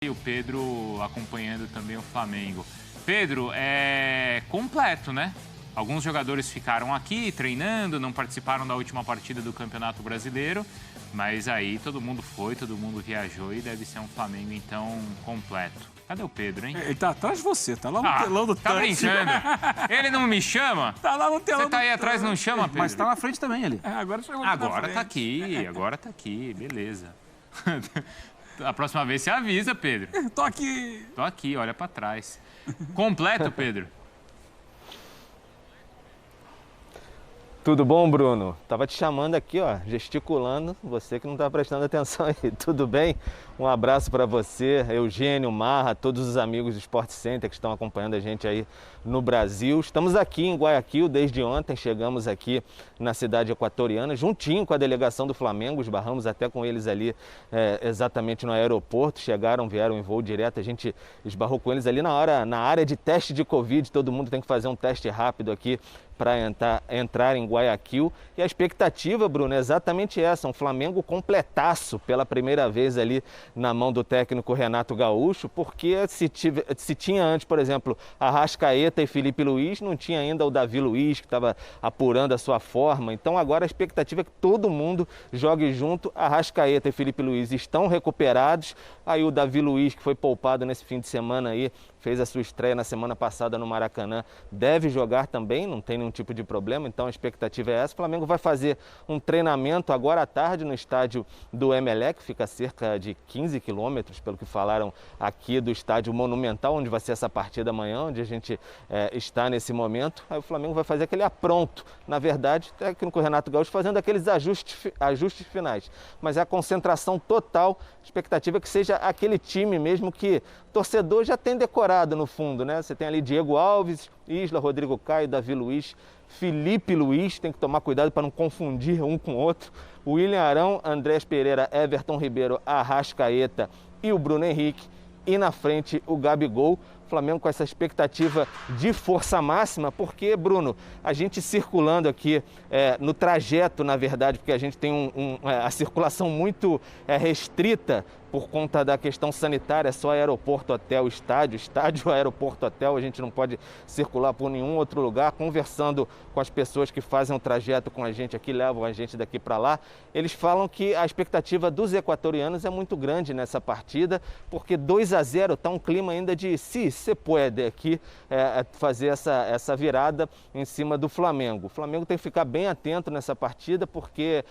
E o Pedro acompanhando também o Flamengo. Pedro, é completo, né? Alguns jogadores ficaram aqui treinando, não participaram da última partida do Campeonato Brasileiro, mas aí todo mundo foi, todo mundo viajou e deve ser um Flamengo, então, completo. Cadê o Pedro, hein? Ele tá atrás de você, tá lá no telão do Tá touch. brincando? Ele não me chama? Tá lá no telão Você tá aí atrás, não chama, Pedro? Mas tá na frente também ali. Agora chegou Agora tá aqui, beleza. A próxima vez você avisa, Pedro. Tô aqui. Tô aqui, olha pra trás. Completo, Pedro? Tudo bom, Bruno? Tava te chamando aqui, ó, gesticulando, você que não tá prestando atenção aí. Tudo bem? Um abraço para você, Eugênio, Marra, todos os amigos do Sport Center que estão acompanhando a gente aí no Brasil. Estamos aqui em Guayaquil desde ontem, chegamos aqui na cidade equatoriana, juntinho com a delegação do Flamengo, esbarramos até com eles ali exatamente no aeroporto, vieram em voo direto, a gente esbarrou com eles ali na área de teste de Covid, todo mundo tem que fazer um teste rápido aqui para entrar em Guayaquil. E a expectativa, Bruno, é exatamente essa, um Flamengo completaço pela primeira vez ali na mão do técnico Renato Gaúcho, porque se tinha antes, por exemplo, Arrascaeta e Felipe Luiz, não tinha ainda o Davi Luiz, que estava apurando a sua forma. Então agora a expectativa é que todo mundo jogue junto. Arrascaeta e Felipe Luiz estão recuperados, aí o Davi Luiz, que foi poupado nesse fim de semana aí, fez a sua estreia na semana passada no Maracanã, deve jogar também, não tem nenhum tipo de problema, então a expectativa é essa. O Flamengo vai fazer um treinamento agora à tarde no estádio do Emelec, fica a cerca de 15 quilômetros, pelo que falaram aqui do estádio Monumental, onde vai ser essa partida amanhã, onde a gente está nesse momento. Aí o Flamengo vai fazer aquele apronto, na verdade, o técnico Renato Gaúcho fazendo aqueles ajustes finais, mas é a concentração total, a expectativa é que seja aquele time mesmo que o torcedor já tem decorado no fundo, né? Você tem ali Diego Alves, Isla, Rodrigo Caio, Davi Luiz, Felipe Luiz, tem que tomar cuidado para não confundir um com o outro, William Arão, Andrés Pereira, Everton Ribeiro, Arrascaeta e o Bruno Henrique, e na frente o Gabigol. Flamengo com essa expectativa de força máxima, porque, Bruno, a gente circulando aqui no trajeto, na verdade, porque a gente tem a circulação muito restrita por conta da questão sanitária, só aeroporto, hotel, estádio, aeroporto, hotel, a gente não pode circular por nenhum outro lugar. Conversando com as pessoas que fazem o trajeto com a gente aqui, levam a gente daqui para lá, eles falam que a expectativa dos equatorianos é muito grande nessa partida, porque 2-0 está um clima ainda de se pode aqui fazer essa virada em cima do Flamengo. O Flamengo tem que ficar bem atento nessa partida, porque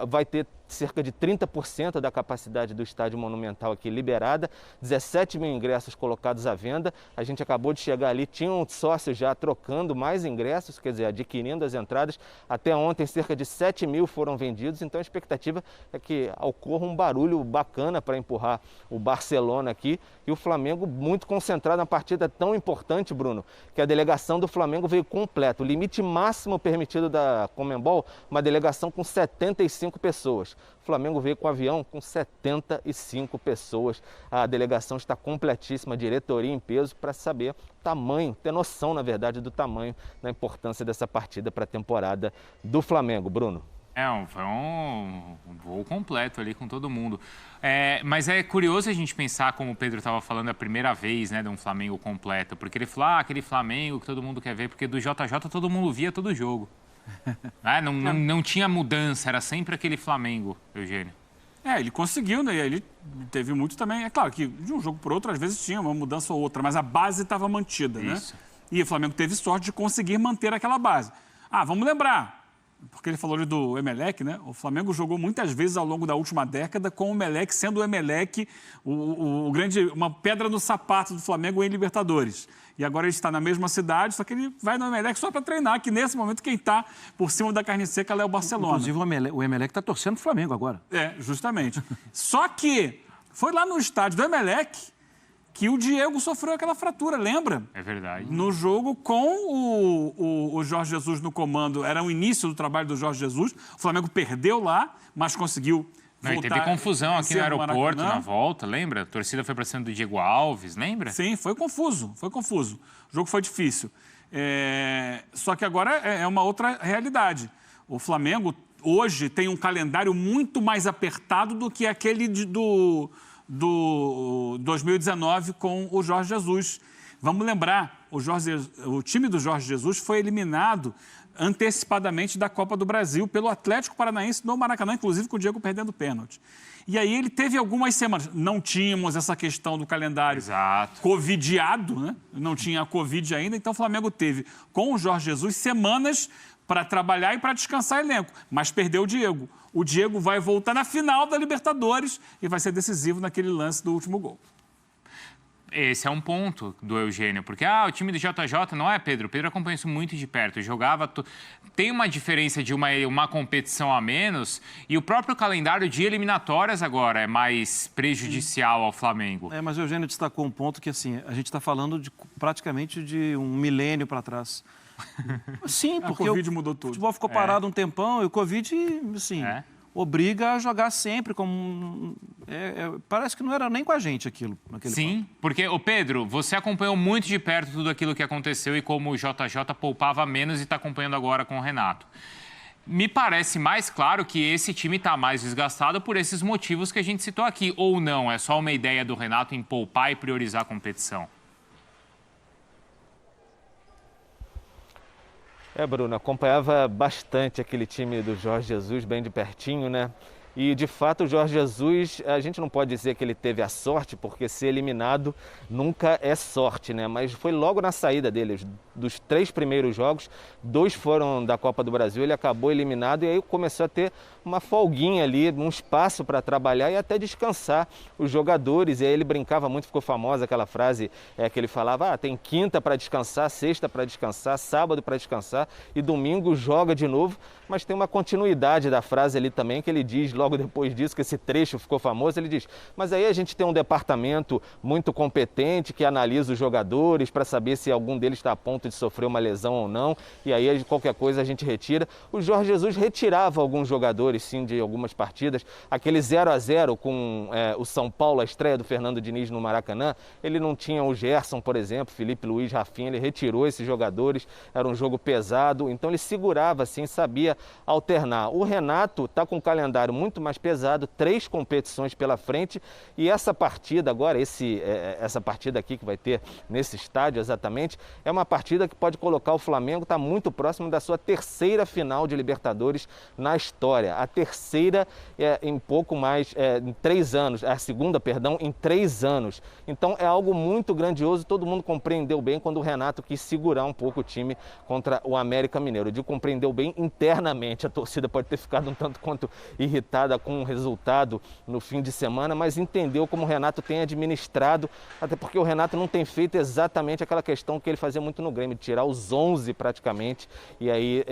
vai ter cerca de 30% da capacidade do estádio Monumental aqui liberada, 17 mil ingressos colocados à venda. A gente acabou de chegar ali, tinha um sócio já trocando mais ingressos, quer dizer, adquirindo as entradas. Até ontem, cerca de 7 mil foram vendidos, então a expectativa é que ocorra um barulho bacana para empurrar o Barcelona aqui. E o Flamengo muito concentrado na partida tão importante, Bruno, que a delegação do Flamengo veio completa. O limite máximo permitido da Conmebol, uma delegação com 75 pessoas. O Flamengo veio com avião com 75 pessoas. A delegação está completíssima, diretoria em peso, para saber o tamanho, ter noção, na verdade, do tamanho, da importância dessa partida para a temporada do Flamengo, Bruno. Foi um voo completo ali com todo mundo. Mas é curioso a gente pensar, como o Pedro estava falando, a primeira vez, né, de um Flamengo completo. Porque ele falou, aquele Flamengo que todo mundo quer ver, porque do JJ todo mundo via todo jogo. Não tinha mudança, era sempre aquele Flamengo, Eugênio. Ele conseguiu, né? Ele teve muito também. É claro que de um jogo para outro, às vezes tinha uma mudança ou outra, mas a base estava mantida, Isso. né? E o Flamengo teve sorte de conseguir manter aquela base. Vamos lembrar, porque ele falou ali do Emelec, né? O Flamengo jogou muitas vezes ao longo da última década com o Emelec, sendo o Emelec uma pedra no sapato do Flamengo em Libertadores. E agora ele está na mesma cidade, só que ele vai no Emelec só para treinar, que nesse momento quem está por cima da carne seca é o Barcelona. Inclusive o Emelec está torcendo o Flamengo agora. Justamente. Só que foi lá no estádio do Emelec que o Diego sofreu aquela fratura, lembra? É verdade. No jogo com o Jorge Jesus no comando, era o início do trabalho do Jorge Jesus, o Flamengo perdeu lá, mas conseguiu voltar. E teve confusão aqui no aeroporto, na volta, lembra? A torcida foi para cima do Diego Alves, lembra? Sim, foi confuso. O jogo foi difícil. Só que agora é uma outra realidade. O Flamengo hoje tem um calendário muito mais apertado do que aquele do do 2019 com o Jorge Jesus. Vamos lembrar, o time do Jorge Jesus foi eliminado antecipadamente da Copa do Brasil pelo Atlético Paranaense no Maracanã, inclusive com o Diego perdendo pênalti. E aí ele teve algumas semanas, não tínhamos essa questão do calendário covidiado, né? Não tinha a Covid ainda, então o Flamengo teve, com o Jorge Jesus, semanas para trabalhar e para descansar elenco, mas perdeu o Diego. O Diego vai voltar na final da Libertadores e vai ser decisivo naquele lance do último gol. Esse é um ponto do Eugênio, porque o time do JJ não é, Pedro? O Pedro acompanha isso muito de perto, jogava... Tem uma diferença de uma competição a menos e o próprio calendário de eliminatórias agora é mais prejudicial ao Flamengo. Mas o Eugênio destacou um ponto que, assim, a gente está falando praticamente de um milênio para trás. Sim, porque a Covid mudou tudo. O futebol ficou parado um tempão e o Covid, assim... obriga a jogar sempre como... parece que não era nem com a gente aquilo. Sim, porque, Pedro, você acompanhou muito de perto tudo aquilo que aconteceu e como o JJ poupava menos e está acompanhando agora com o Renato. Me parece mais claro que esse time está mais desgastado por esses motivos que a gente citou aqui. Ou não, é só uma ideia do Renato em poupar e priorizar a competição? Bruno, acompanhava bastante aquele time do Jorge Jesus, bem de pertinho, né? E, de fato, o Jorge Jesus, a gente não pode dizer que ele teve a sorte, porque ser eliminado nunca é sorte, né? Mas foi logo na saída dele. Dos 3 primeiros jogos, 2 foram da Copa do Brasil, ele acabou eliminado e aí começou a ter uma folguinha ali, um espaço para trabalhar e até descansar os jogadores. E aí ele brincava muito, ficou famosa aquela frase que ele falava, tem quinta para descansar, sexta para descansar, sábado para descansar e domingo joga de novo. Mas tem uma continuidade da frase ali também, que ele diz logo depois disso, que esse trecho ficou famoso, ele diz, mas aí a gente tem um departamento muito competente que analisa os jogadores para saber se algum deles está a ponto de sofrer uma lesão ou não, e aí qualquer coisa a gente retira. O Jorge Jesus retirava alguns jogadores, sim, de algumas partidas. Aquele 0-0 com o São Paulo, a estreia do Fernando Diniz no Maracanã, ele não tinha o Gerson, por exemplo, Felipe Luiz, Rafinha, ele retirou esses jogadores, era um jogo pesado, então ele segurava, assim, sabia alternar. O Renato está com um calendário muito mais pesado, 3 competições pela frente, e essa partida agora, essa partida aqui que vai ter nesse estádio exatamente, é uma partida que pode colocar o Flamengo, está muito próximo da sua 3ª final de Libertadores na história. A terceira em pouco mais, em 3 anos, a segunda, perdão, em 3 anos. Então é algo muito grandioso, todo mundo compreendeu bem quando o Renato quis segurar um pouco o time contra o América Mineiro. Eu digo compreendeu bem internamente, a torcida pode ter ficado um tanto quanto irritada com o resultado no fim de semana, mas entendeu como o Renato tem administrado, até porque o Renato não tem feito exatamente aquela questão que ele fazia muito no Grêmio, de tirar os 11 praticamente e aí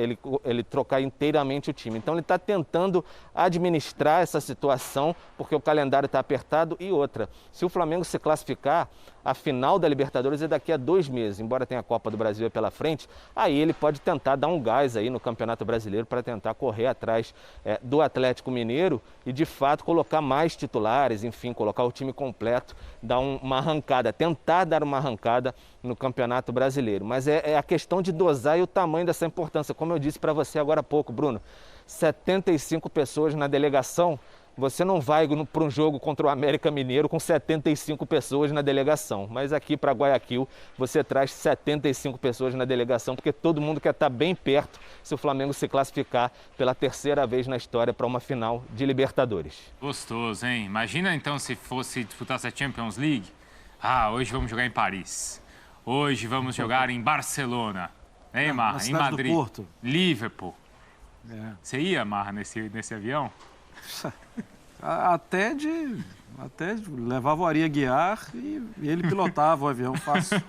ele trocar inteiramente o time. Então ele está tentando administrar essa situação porque o calendário está apertado. E outra, se o Flamengo se classificar, a final da Libertadores é daqui a 2 meses, embora tenha a Copa do Brasil pela frente, aí ele pode tentar dar um gás aí no Campeonato Brasileiro para tentar correr atrás do Atlético Mineiro e de fato colocar mais titulares, enfim, colocar o time completo, dar uma arrancada, tentar dar uma arrancada no Campeonato Brasileiro. Mas é a questão de dosar e o tamanho dessa importância. Como eu disse para você agora há pouco, Bruno, 75 pessoas na delegação. Você não vai para um jogo contra o América Mineiro com 75 pessoas na delegação. Mas aqui para Guayaquil você traz 75 pessoas na delegação, porque todo mundo quer estar bem perto se o Flamengo se classificar pela 3ª vez na história para uma final de Libertadores. Gostoso, hein? Imagina então se fosse disputar a Champions League. Hoje vamos jogar em Paris. Hoje vamos jogar em Barcelona. Hein, Marra? Em Madrid. Do Porto. Liverpool. Você ia, Marra, nesse avião? Até levava o Ari a guiar e ele pilotava o avião fácil.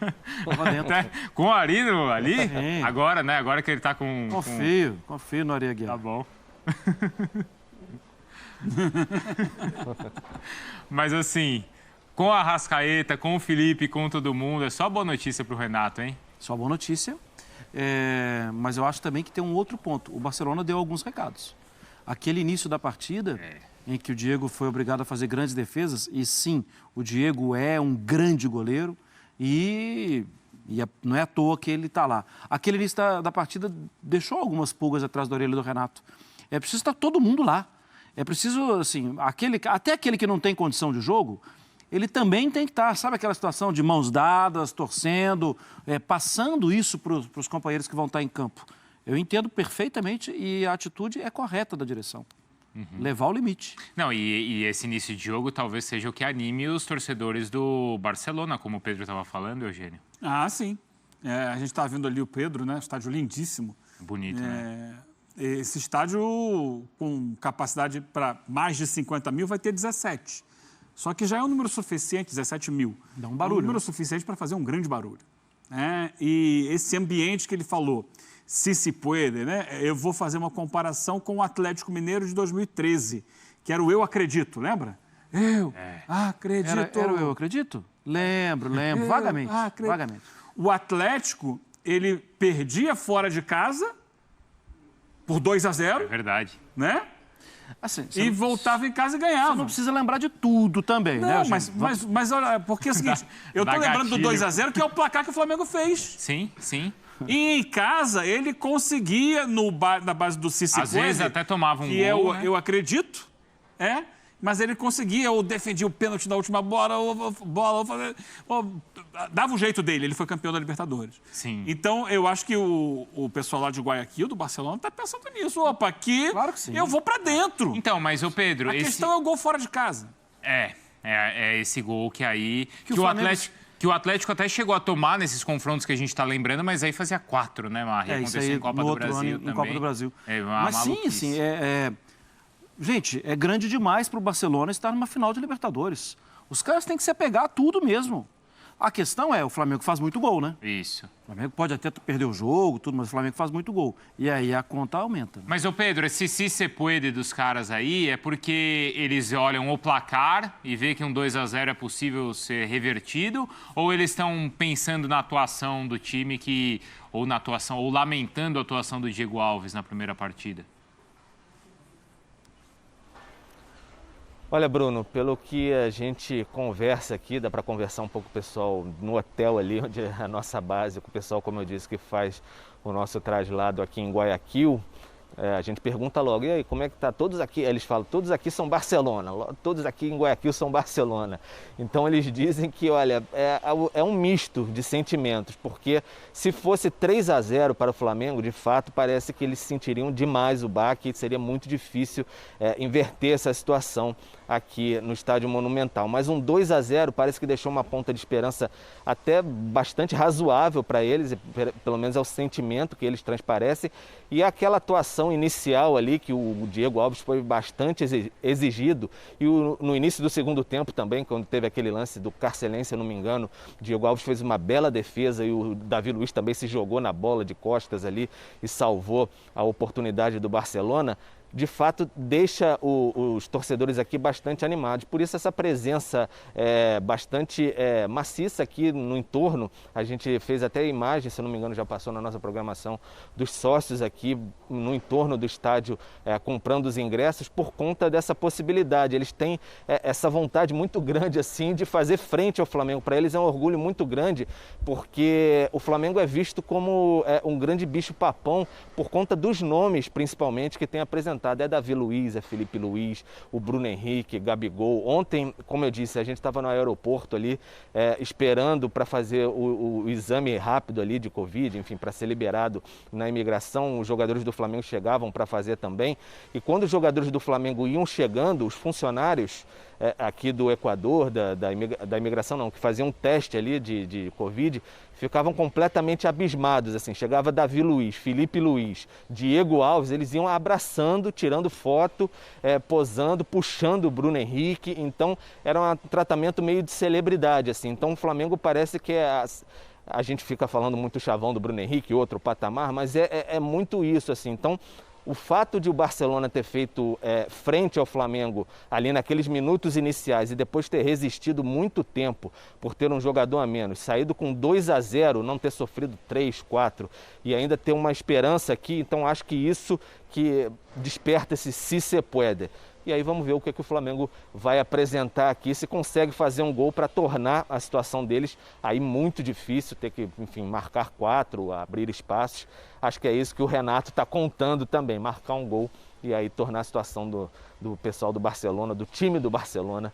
Com o Ari ali? Sim. Agora, né? Agora que ele tá com... Confio no Ari a guiar. Tá bom. Mas assim, com a Arrascaeta, com o Felipe, com todo mundo, é só boa notícia pro Renato, hein? Só boa notícia. Mas eu acho também que tem um outro ponto. O Barcelona deu alguns recados. Aquele início da partida, em que o Diego foi obrigado a fazer grandes defesas, e sim, o Diego é um grande goleiro e não é à toa que ele está lá. Aquele início da partida deixou algumas pulgas atrás da orelha do Renato. É preciso estar todo mundo lá. É preciso, assim, até aquele que não tem condição de jogo, ele também tem que estar, sabe aquela situação de mãos dadas, torcendo, passando isso para os companheiros que vão estar em campo. Eu entendo perfeitamente e a atitude é correta da direção. Levar ao limite. Não, e esse início de jogo talvez seja o que anime os torcedores do Barcelona, como o Pedro estava falando, Eugênio. Ah, sim. A gente está vendo ali o Pedro, né? Estádio lindíssimo. Bonito, né? Esse estádio com capacidade para mais de 50 mil vai ter 17. Só que já é um número suficiente, 17 mil. Dá um barulho. É um número suficiente para fazer um grande barulho. E esse ambiente que ele falou, se puede, né? Eu vou fazer uma comparação com o Atlético Mineiro de 2013, que era o Eu Acredito, lembra? Eu acredito. Era o Eu Acredito? Lembro. Vagamente. Vagamente. O Atlético, ele perdia fora de casa por 2-0. É verdade. Né? Assim, voltava em casa e ganhava. Você não precisa lembrar de tudo também, né? Mas olha, porque é o seguinte, eu tô lembrando do 2-0, que é o placar que o Flamengo fez. Sim. E em casa, ele conseguia, na base do Cici Às vezes até tomava um que gol, Eu Acredito, mas ele conseguia, ou defendia o pênalti na última bola, dava o jeito dele, ele foi campeão da Libertadores. Sim. Então, eu acho que o pessoal lá de Guayaquil, do Barcelona, está pensando nisso. Opa, aqui claro que sim. Eu vou para dentro. Então, mas, ô Pedro... A questão é o gol fora de casa. É esse gol que aí... Que o Flamengo... Que o Atlético até chegou a tomar nesses confrontos que a gente está lembrando, mas aí fazia 4, né, Marri? Aconteceu em Copa do Brasil também. Em Copa do Brasil. Mas sim, assim, gente, é grande demais para o Barcelona estar numa final de Libertadores. Os caras têm que se apegar a tudo mesmo. A questão é, o Flamengo faz muito gol, né? Isso. O Flamengo pode até perder o jogo, tudo, mas o Flamengo faz muito gol. E aí a conta aumenta. Né? Mas, ô Pedro, esse se puede dos caras aí é porque eles olham o placar e vê que um 2-0 é possível ser revertido? Ou eles estão pensando na atuação do time ou lamentando a atuação do Diego Alves na primeira partida? Olha, Bruno, pelo que a gente conversa aqui, dá para conversar um pouco com o pessoal no hotel ali, onde é a nossa base, com o pessoal, como eu disse, que faz o nosso traslado aqui em Guayaquil. A gente pergunta logo, e aí, como é que tá? Todos aqui, eles falam, todos aqui são Barcelona, todos aqui em Guayaquil são Barcelona. Então eles dizem que, olha, é um misto de sentimentos, porque se fosse 3-0 para o Flamengo, de fato, parece que eles sentiriam demais o baque e seria muito difícil inverter essa situação aqui no Estádio Monumental. Mas um 2-0 parece que deixou uma ponta de esperança até bastante razoável para eles, pelo menos é o sentimento que eles transparecem, e aquela atuação inicial ali, que o Diego Alves foi bastante exigido, e no início do segundo tempo também, quando teve aquele lance do Carcelense, se eu não me engano, o Diego Alves fez uma bela defesa e o Davi Luiz também se jogou na bola de costas ali e salvou a oportunidade do Barcelona. De fato, deixa os torcedores aqui bastante animados. Por isso, essa presença bastante maciça aqui no entorno. A gente fez até imagem, se eu não me engano, já passou na nossa programação, dos sócios aqui no entorno do estádio comprando os ingressos por conta dessa possibilidade. Eles têm essa vontade muito grande assim de fazer frente ao Flamengo. Para eles é um orgulho muito grande, porque o Flamengo é visto como um grande bicho-papão por conta dos nomes, principalmente, que tem apresentado. É Davi Luiz, é Felipe Luiz, o Bruno Henrique, Gabigol. Ontem, como eu disse, a gente estava no aeroporto ali esperando para fazer o exame rápido ali de Covid, enfim, para ser liberado na imigração. Os jogadores do Flamengo chegavam para fazer também. E quando os jogadores do Flamengo iam chegando, os funcionários aqui do Equador, da imigração não, que faziam um teste ali de Covid, ficavam completamente abismados, assim, chegava Davi Luiz, Felipe Luiz, Diego Alves, eles iam abraçando, tirando foto, posando, puxando o Bruno Henrique, então era um tratamento meio de celebridade, assim, então o Flamengo parece que a gente fica falando muito chavão do Bruno Henrique, outro patamar, mas é muito isso, assim, então o fato de o Barcelona ter feito frente ao Flamengo ali naqueles minutos iniciais e depois ter resistido muito tempo por ter um jogador a menos, saído com 2-0, não ter sofrido 3, 4 e ainda ter uma esperança aqui, então acho que isso que desperta esse se puede. E aí vamos ver o que o Flamengo vai apresentar aqui, se consegue fazer um gol para tornar a situação deles aí muito difícil, ter que, enfim, marcar 4, abrir espaços. Acho que é isso que o Renato está contando também, marcar um gol e aí tornar a situação do pessoal do Barcelona, do time do Barcelona,